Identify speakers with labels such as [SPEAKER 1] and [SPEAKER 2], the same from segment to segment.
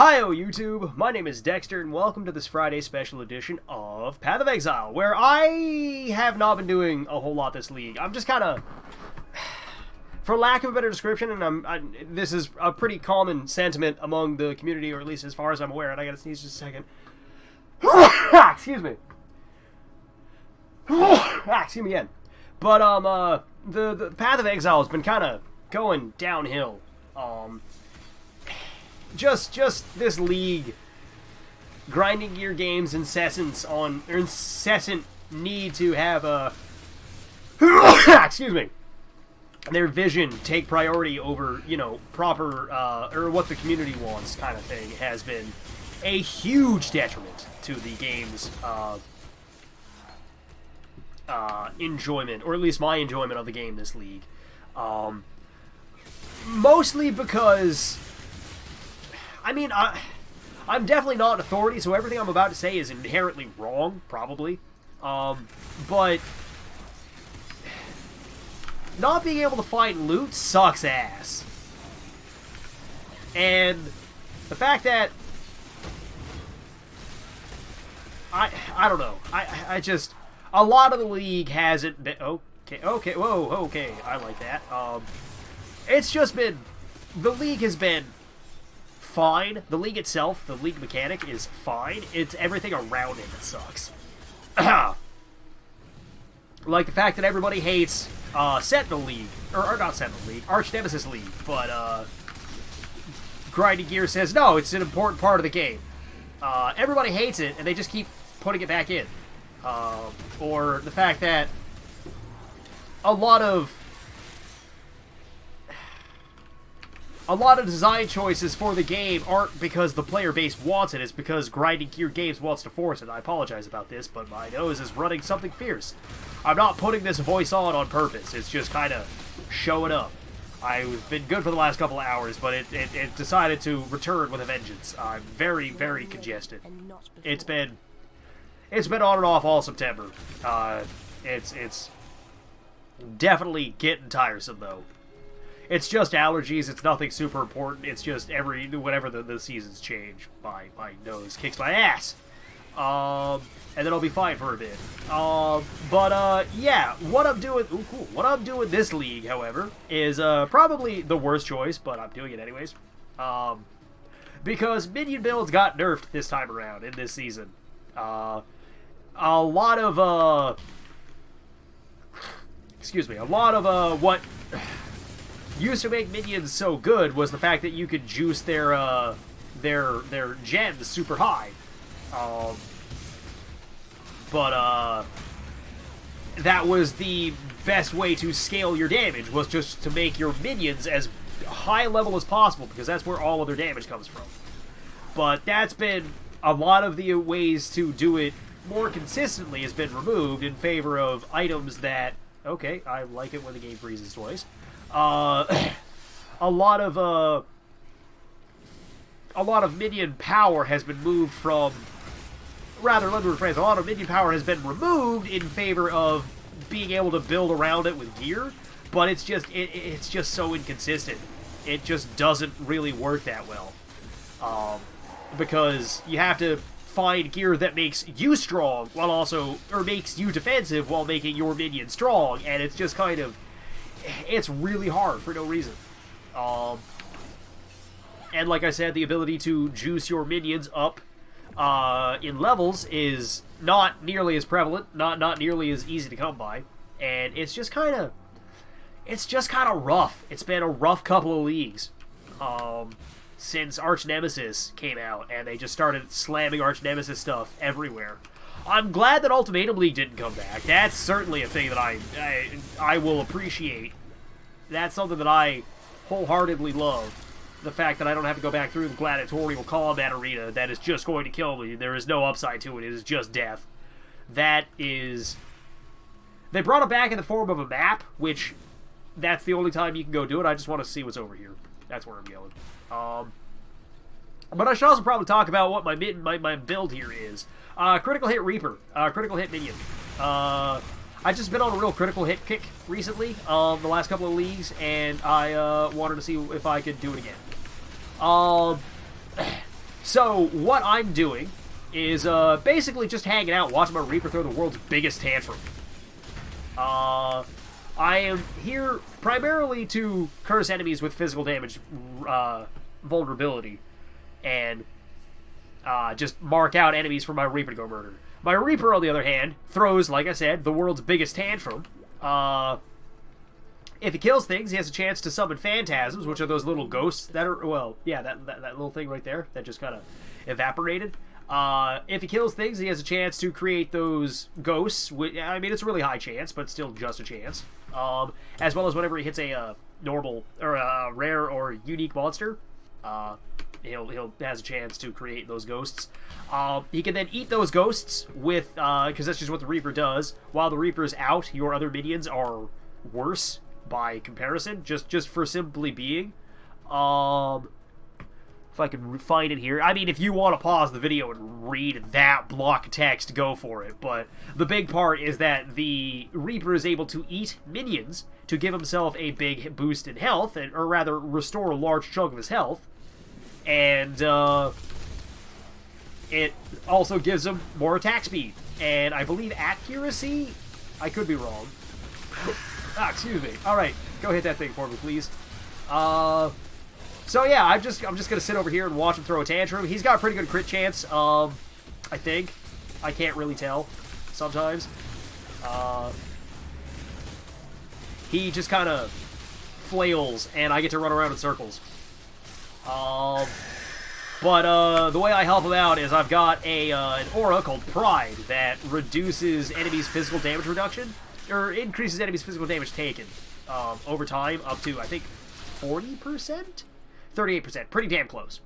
[SPEAKER 1] Hi-oh YouTube, my name is Dexter and welcome to this Friday special edition of Path of Exile, where I have not been doing a whole lot this league. I'm just kind of, for lack of a better description, and this is a pretty common sentiment among the community, or at least as far as I'm aware, and I gotta sneeze just a second. Excuse me. Excuse me again. But, the Path of Exile has been kind of going downhill. Just this league, grinding gear games, incessant need to have a excuse me, their vision take priority over, you know, proper or what the community wants kind of thing has been a huge detriment to the game's enjoyment, or at least my enjoyment of the game this league. Mostly because, I mean, I'm definitely not an authority, so everything I'm about to say is inherently wrong, probably. But not being able to find loot sucks ass. And the fact that I don't know. I just, a lot of the league hasn't been okay, whoa, okay, I like that. It's just been, the league has been fine. The league itself, the league mechanic is fine. It's everything around it that sucks. Like the fact that everybody hates Sentinel League, or not Sentinel League, Arch Nemesis League, but Grinding Gear says no, it's an important part of the game. Everybody hates it, and they just keep putting it back in. Or the fact that a lot of design choices for the game aren't because the player base wants it, it's because Grinding Gear Games wants to force it. I apologize about this, but my nose is running something fierce. I'm not putting this voice on purpose, it's just kind of showing up. I've been good for the last couple of hours, but it decided to return with a vengeance. I'm very, very congested. It's been on and off all September. It's definitely getting tiresome, though. It's just allergies, it's nothing super important, it's just whenever the seasons change, my nose kicks my ass. And then I'll be fine for a bit. Yeah, what I'm doing, what I'm doing this league, however, is, probably the worst choice, but I'm doing it anyways. Because minion builds got nerfed this time around, in this season. A lot of, what used to make minions so good was the fact that you could juice their gens super high. That was the best way to scale your damage, was just to make your minions as high level as possible, because that's where all of their damage comes from. But that's been, a lot of the ways to do it more consistently has been removed in favor of items that, okay, I like it when the game freezes twice. A lot of minion power has been moved from, rather, let me rephrase, a lot of minion power has been removed in favor of being able to build around it with gear, but it's just so inconsistent. It just doesn't really work that well. Because you have to find gear that makes you strong while also, or makes you defensive while making your minion strong, and it's just kind of, it's really hard for no reason. And like I said, the ability to juice your minions up in levels is not nearly as prevalent, not nearly as easy to come by, and it's just kind of rough. It's been a rough couple of leagues since Arch Nemesis came out, and they just started slamming Arch Nemesis stuff everywhere. I'm glad that Ultimatum League didn't come back. That's certainly a thing that I will appreciate. That's something that I wholeheartedly love. The fact that I don't have to go back through the gladiatorial combat arena that is just going to kill me. There is no upside to it. It is just death. That is... They brought it back in the form of a map, which that's the only time you can go do it. I just want to see what's over here. That's where I'm going. But I should also probably talk about what my build here is. Critical Hit Reaper. Critical Hit Minion. I've just been on a real critical hit kick recently, the last couple of leagues, and I wanted to see if I could do it again. So, what I'm doing is basically just hanging out, watching my Reaper throw the world's biggest tantrum. I am here primarily to curse enemies with physical damage vulnerability, and just mark out enemies for my Reaper to go murder. My Reaper, on the other hand, throws, like I said, the world's biggest tantrum. If he kills things, he has a chance to summon phantasms, which are those little ghosts that are, well, yeah, that little thing right there that just kind of evaporated. If he kills things, he has a chance to create those ghosts. I mean, it's a really high chance, but still just a chance. As well as whenever he hits a normal, or a rare or unique monster, he'll has a chance to create those ghosts. He can then eat those ghosts with, because that's just what the Reaper does. While the Reaper's out, your other minions are worse by comparison, just for simply being. If I can find it here. I mean, if you want to pause the video and read that block of text, go for it. But the big part is that the Reaper is able to eat minions to give himself a big boost in health, or rather, restore a large chunk of his health. And it also gives him more attack speed. And I believe accuracy? I could be wrong. Excuse me. Alright, go hit that thing for me, please. So yeah, I'm just gonna sit over here and watch him throw a tantrum. He's got a pretty good crit chance, I think. I can't really tell sometimes. He just kind of flails, and I get to run around in circles. But the way I help him out is I've got an aura called Pride that reduces enemies' physical damage reduction, or increases enemies' physical damage taken over time up to, I think, 40%? 38%. Pretty damn close.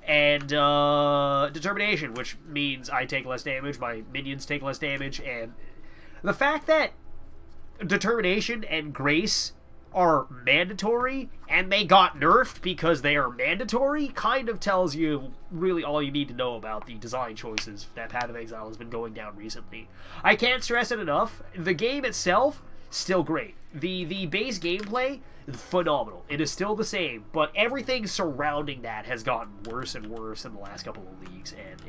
[SPEAKER 1] And Determination, which means I take less damage, my minions take less damage, and the fact that Determination and Grace are mandatory, and they got nerfed because they are mandatory, kind of tells you really all you need to know about the design choices that Path of Exile has been going down recently. I can't stress it enough. The game itself, still great. The base gameplay, phenomenal. It is still the same, but everything surrounding that has gotten worse and worse in the last couple of leagues, and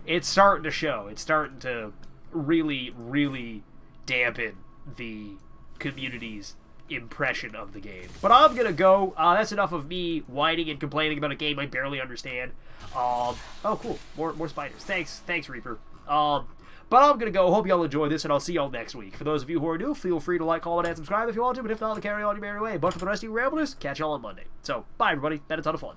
[SPEAKER 1] it's starting to show. It's starting to really, really dampen the community's impression of the game. But I'm gonna go. That's enough of me whining and complaining about a game I barely understand. Oh, cool. More spiders. Thanks, Reaper. But I'm gonna go. Hope y'all enjoy this, and I'll see y'all next week. For those of you who are new, feel free to like, comment, and subscribe if you want to. But if not, carry on your merry way. But for the rest of you ramblers, catch y'all on Monday. So, bye everybody. Been a ton of fun.